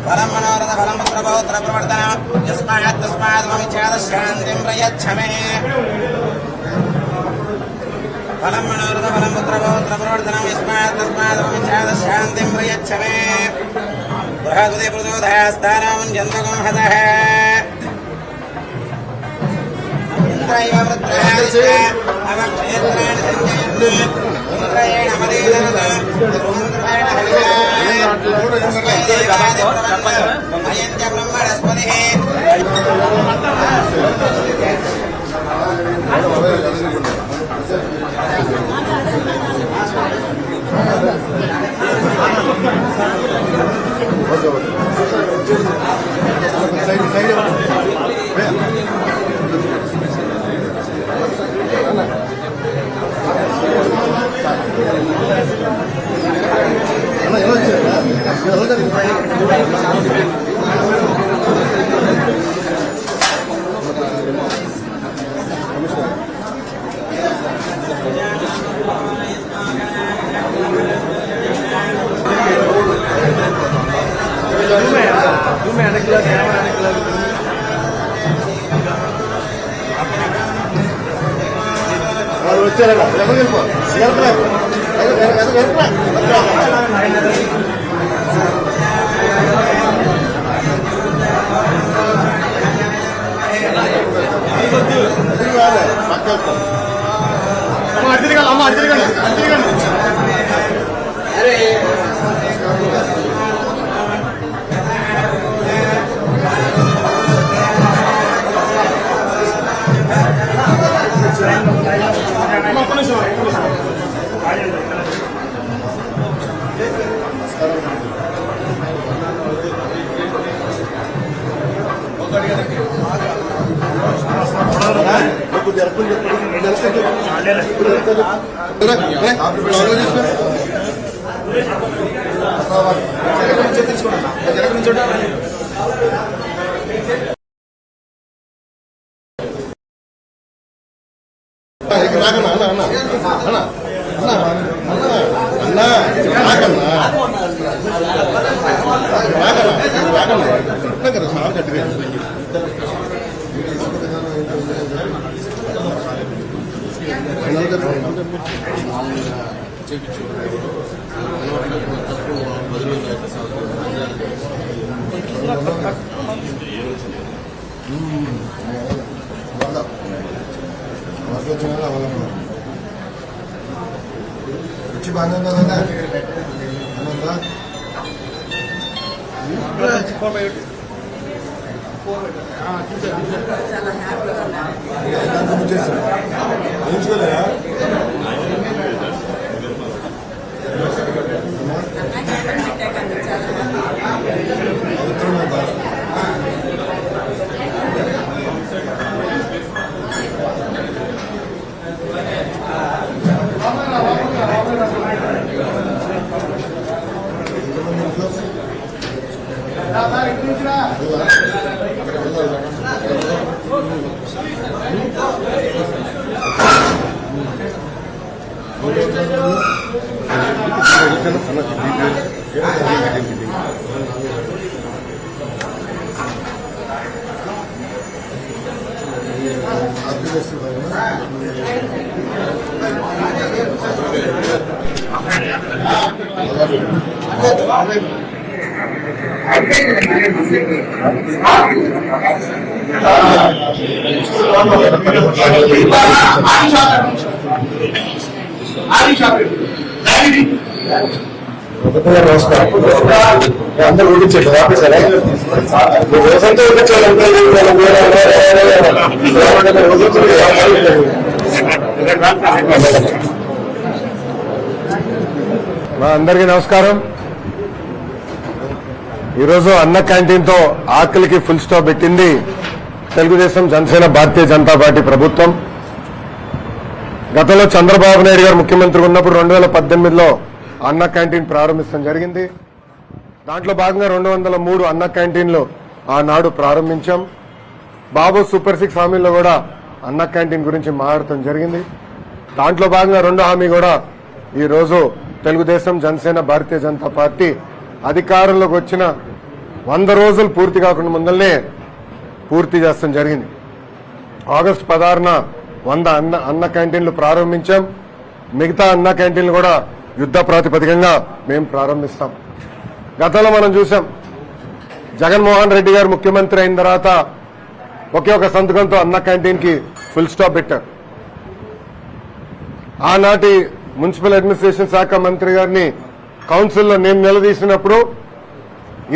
फलं मनोरथ फलं पुत्र पौत्र प्रवर्तन यस्मात् तस्मात् ममिच्छाद शान्तिं प्रयच्छ मे फलं मनोरथ फलं पुत्र पौत्र प्रवर्तन यस्मात् तस्मात् ममिच्छाद शान्तिं प्रयच्छ मे बृहस्पति प्रचोदयास्तानां जन्मकं हतः इन्द्रैव वृत्रः अवक्षेत्राणि सञ्जयन्ति इन्द्रेण मदेनवत इन्द्रेण अयन्त्य ब्रह्मणस्पतिः रुचि बांधूंगा दादा అందరూ ఊడించండి ఆపేసారా రోజంతా ఊడించాలంటే అందరికీ నమస్కారం. ఈరోజు అన్న క్యాంటీన్ తో ఆకలికి ఫుల్ స్టాప్ పెట్టింది తెలుగుదేశం, జనసేన, భారతీయ జనతా పార్టీ ప్రభుత్వం. గతంలో చంద్రబాబు నాయుడు గారు ముఖ్యమంత్రి ఉన్నప్పుడు 2018లో అన్న క్యాంటీన్ ప్రారంభించడం జరిగింది. దాంట్లో భాగంగా 203 అన్న క్యాంటీన్లు ఆనాడు ప్రారంభించాం. బాబు సూపర్ 6 హామీల్లో కూడా అన్న క్యాంటీన్ గురించి మాట్లాడటం జరిగింది. దాంట్లో భాగంగా రెండో హామీ కూడా ఈ రోజు తెలుగుదేశం, జనసేన, భారతీయ జనతా పార్టీ అధికారంలోకి వచ్చిన 100 రోజులు పూర్తి కాకుండా ముందల్నే పూర్తి చేస్తాం జరిగింది. ఆగస్టు 16న 100 అన్న క్యాంటీన్లు ప్రారంభించాం. మిగతా అన్న క్యాంటీన్లు కూడా యుద్ధ ప్రాతిపదికంగా మేము ప్రారంభిస్తాం. గతంలో మనం చూసాం, జగన్మోహన్ రెడ్డి గారు ముఖ్యమంత్రి అయిన తర్వాత ఒకే ఒక సంతకంతో అన్న క్యాంటీన్ కి ఫుల్ స్టాప్ పెట్టారు. ఆనాటి మున్సిపల్ అడ్మినిస్ట్రేషన్ శాఖ మంత్రి గారిని కౌన్సిల్లో నేను నిలదీసినప్పుడు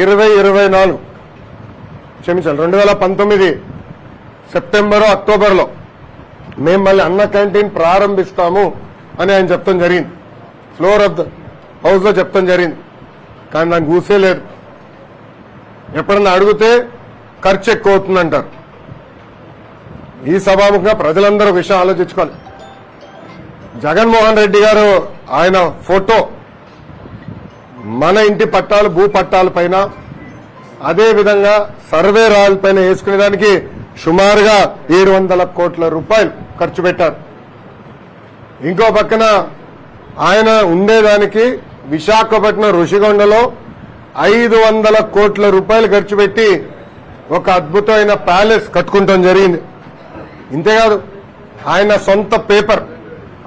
2019 సెప్టెంబరు, అక్టోబర్లో మేము మళ్ళీ అన్న క్యాంటీన్ ప్రారంభిస్తాము అని ఆయన చెప్తాం జరిగింది. ఫ్లోర్ ఆఫ్ ద హౌస్ లో చెప్తాం జరిగింది. కానీ నాకు ఊసే లేదు. ఎప్పుడన్నా అడిగితే ఖర్చు ఎక్కువ అవుతుందంటారు. ఈ సభాముఖంగా ప్రజలందరూ విషయం ఆలోచించుకోవాలి. జగన్మోహన్ రెడ్డి గారు ఆయన ఫోటో మన ఇంటి పట్టాలు, భూ పట్టాల పైన, అదే విధంగా సర్వే రాయల పైన వేసుకునేదానికి సుమారుగా 700 కోట్ల రూపాయలు ఖర్చు పెట్టారు. ఇంకో పక్కన ఆయన ఉండేదానికి విశాఖపట్నం ఋషికొండలో 500 కోట్ల రూపాయలు ఖర్చు పెట్టి ఒక అద్భుతమైన ప్యాలెస్ కట్టుకుంటాం జరిగింది. ఇంతేకాదు, ఆయన సొంత పేపర్,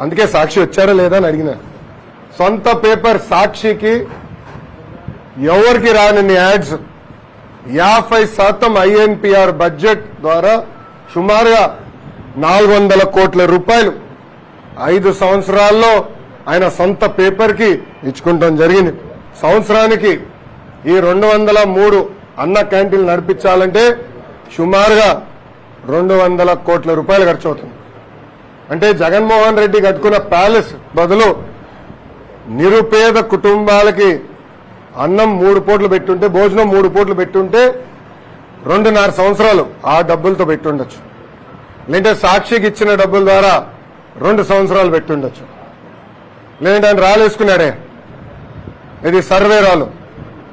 అందుకే సాక్షి వచ్చారా లేదా అని అడిగిన, సొంత పేపర్ సాక్షికి ఎవరికి రానన్ని యాడ్స్ 50% ఐఎన్పిఆర్ బడ్జెట్ ద్వారా సుమారుగా 400 కోట్ల రూపాయలు 5 సంవత్సరాల్లో ఆయన సొంత పేపర్ కి ఇచ్చుకుంటాం జరిగింది. సంవత్సరానికి ఈ 203 అన్న క్యాంటీన్లు నడిపించాలంటే సుమారుగా 200 కోట్ల రూపాయలు ఖర్చు అవుతుంది. అంటే జగన్మోహన్ రెడ్డి కట్టుకున్న ప్యాలెస్ బదులు నిరుపేద కుటుంబాలకి అన్నం 3 పూటలు పెట్టుంటే, భోజనం 3 పూటలు పెట్టుంటే 2.5 సంవత్సరాలు ఆ డబ్బులతో పెట్టుండొచ్చు. లేదంటే సాక్షికి ఇచ్చిన డబ్బుల ద్వారా 2 సంవత్సరాలు పెట్టుండొచ్చు. లేదంటే ఆయన రాలేసుకున్నాడే, ఇది సర్వే రాలు,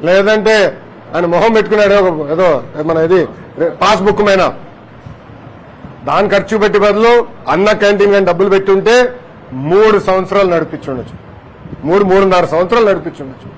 లేదంటే ఆయన మొహం పెట్టుకున్నాడే ఏదో మన ఇది పాస్బుక్ మైన, దాని ఖర్చు పెట్టి బదులు అన్న క్యాంటీన్ కానీ డబ్బులు పెట్టుంటే 3 సంవత్సరాలు నడిపించుండొచ్చు. 3.5 సంవత్సరాలు నడిపించుండొచ్చు.